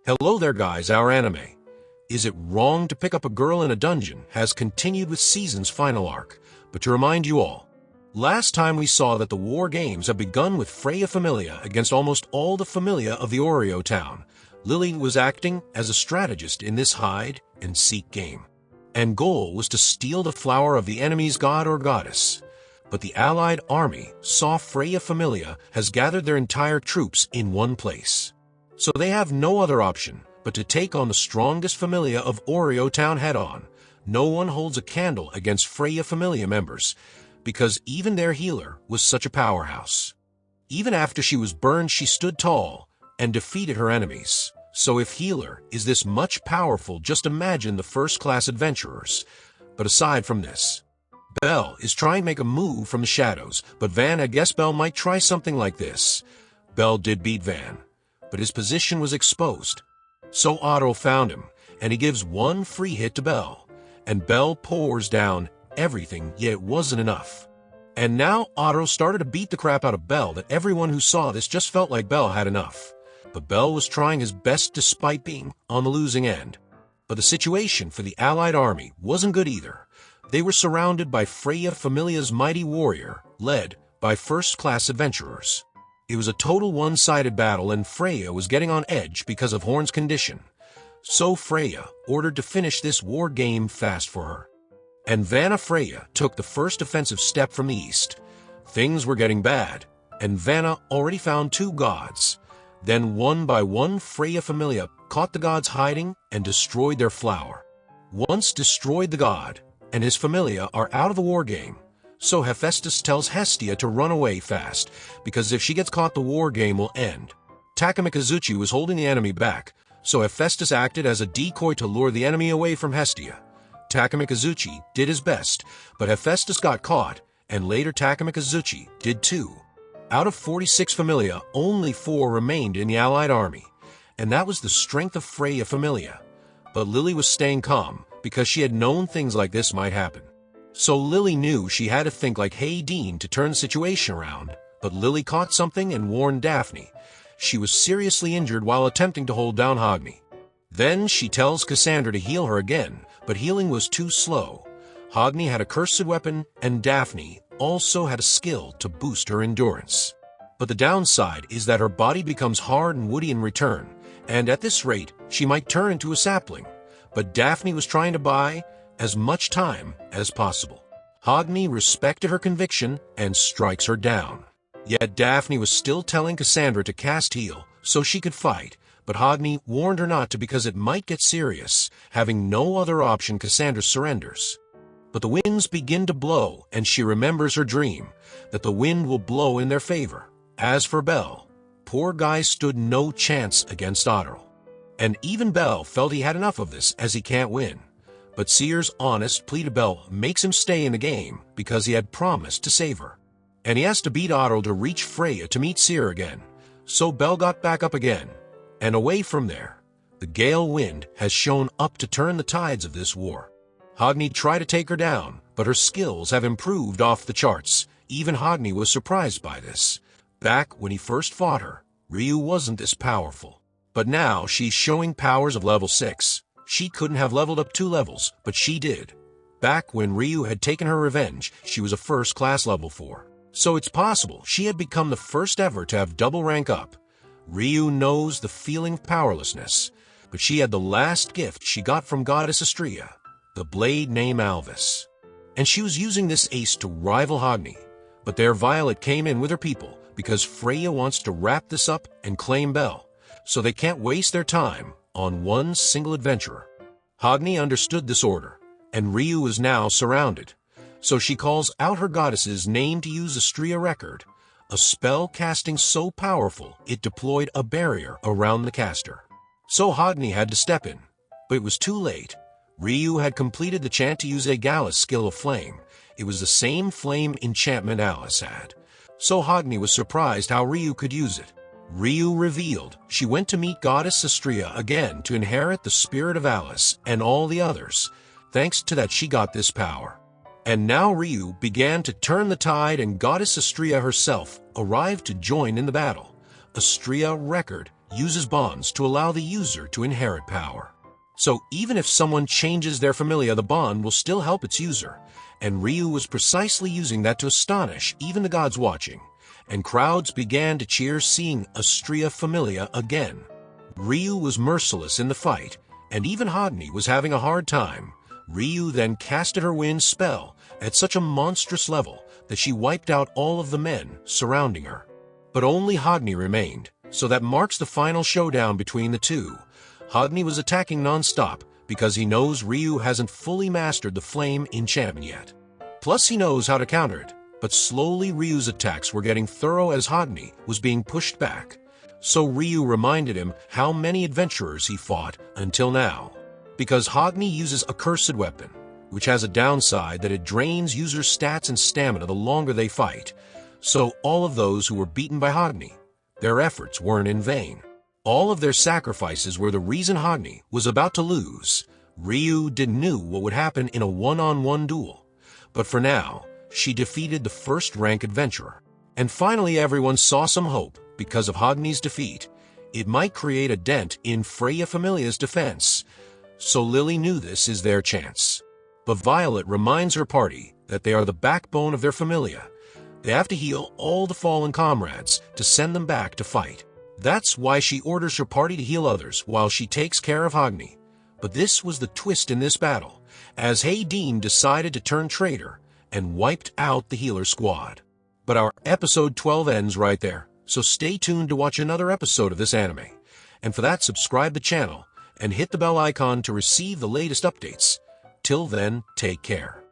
Hello there guys, our anime. Is it wrong to pick up a girl in a dungeon has continued with season's final arc, but to remind you all, last time we saw that the war games have begun with Freya Familia against almost all the Familia of the Oreo town. Lily was acting as a strategist in this hide and seek game, and goal was to steal the flower of the enemy's god or goddess. But the allied army saw Freya Familia has gathered their entire troops in one place. So they have no other option but to take on the strongest Familia of Oreo Town head-on. No one holds a candle against Freya Familia members, because even their healer was such a powerhouse. Even after she was burned, she stood tall and defeated her enemies. So if healer is this much powerful, just imagine the first-class adventurers. But aside from this, Belle is trying to make a move from the shadows, but Van, I guess Belle might try something like this. Belle did beat Van, but his position was exposed. So Otto found him, and he gives one free hit to Belle, and Belle pours down everything, yet it wasn't enough. And now Otto started to beat the crap out of Belle that everyone who saw this just felt like Belle had enough. But Belle was trying his best despite being on the losing end. But the situation for the allied army wasn't good either. They were surrounded by Freya Familia's mighty warrior, led by first-class adventurers. It was a total one-sided battle, and Freya was getting on edge because of Horn's condition. So Freya ordered to finish this war game fast for her. And Vanna Freya took the first offensive step from the east. Things were getting bad, and Vanna already found two gods. Then one by one Freya Familia caught the gods hiding and destroyed their flower. Once destroyed the god, and his Familia are out of the war game. So Hephaestus tells Hestia to run away fast, because if she gets caught the war game will end. Takamikazuchi was holding the enemy back, so Hephaestus acted as a decoy to lure the enemy away from Hestia. Takamikazuchi did his best, but Hephaestus got caught, and later Takamikazuchi did too. Out of 46 Familia, only 4 remained in the allied army, and that was the strength of Freya Familia. But Lily was staying calm, because she had known things like this might happen. So Lily knew she had to think like Hey Dean to turn the situation around, but Lily caught something and warned Daphne. She was seriously injured while attempting to hold down Hogni. Then she tells Cassandra to heal her again, but healing was too slow. Hogni had a cursed weapon, and Daphne also had a skill to boost her endurance. But the downside is that her body becomes hard and woody in return, and at this rate, she might turn into a sapling. But Daphne was trying to buy as much time as possible. Hogni respected her conviction and strikes her down. Yet Daphne was still telling Cassandra to cast heal so she could fight, but Hogni warned her not to because it might get serious. Having no other option, Cassandra surrenders. But the winds begin to blow, and she remembers her dream, that the wind will blow in their favor. As for Belle, poor guy stood no chance against Otto. And even Belle felt he had enough of this, as he can't win. But Seer's honest plea to Belle makes him stay in the game because he had promised to save her. And he has to beat Otto to reach Freya to meet Seer again. So Belle got back up again. And away from there, the gale wind has shown up to turn the tides of this war. Hogni tried to take her down, but her skills have improved off the charts. Even Hogni was surprised by this. Back when he first fought her, Ryu wasn't this powerful. But now she's showing powers of level 6. She couldn't have leveled up 2 levels, but she did. Back when Ryu had taken her revenge, she was a first-class level 4. So it's possible she had become the first ever to have double rank up. Ryu knows the feeling of powerlessness, but she had the last gift she got from Goddess Astrea, the blade named Alvis. And she was using this ace to rival Hogni. But there Violet came in with her people, because Freya wants to wrap this up and claim Belle, so they can't waste their time on one single adventurer. Hogni understood this order, and Ryu is now surrounded. So she calls out her goddess's name to use Astrea Record, a spell casting so powerful it deployed a barrier around the caster. So Hogni had to step in, but it was too late. Ryu had completed the chant to use a Gallus skill of flame. It was the same flame enchantment Alice had. So Hogni was surprised how Ryu could use it. Ryu revealed she went to meet Goddess Astrea again to inherit the spirit of Alice and all the others. Thanks to that she got this power. And now Ryu began to turn the tide, and Goddess Astrea herself arrived to join in the battle. Astrea Record uses bonds to allow the user to inherit power. So even if someone changes their familia, the bond will still help its user, and Ryu was precisely using that to astonish even the gods watching, and crowds began to cheer seeing Astrea Familia again. Ryu was merciless in the fight, and even Hogni was having a hard time. Ryu then casted her wind spell at such a monstrous level that she wiped out all of the men surrounding her. But only Hogni remained, so that marks the final showdown between the two. Hogni was attacking non-stop because he knows Ryu hasn't fully mastered the flame enchantment yet. Plus he knows how to counter it, but slowly Ryu's attacks were getting thorough as Hogni was being pushed back. So Ryu reminded him how many adventurers he fought until now. Because Hogni uses a cursed weapon, which has a downside that it drains users' stats and stamina the longer they fight. So all of those who were beaten by Hogni, their efforts weren't in vain. All of their sacrifices were the reason Hogni was about to lose. Ryu didn't know what would happen in a one-on-one duel, but for now, she defeated the first-rank adventurer. And finally everyone saw some hope because of Hogni's defeat. It might create a dent in Freya Familia's defense. So Lily knew this is their chance. But Violet reminds her party that they are the backbone of their familia. They have to heal all the fallen comrades to send them back to fight. That's why she orders her party to heal others while she takes care of Hogni. But this was the twist in this battle, as Hayden decided to turn traitor and wiped out the healer squad. But our episode 12 ends right there, so stay tuned to watch another episode of this anime. And for that, subscribe the channel and hit the bell icon to receive the latest updates. Till then, take care.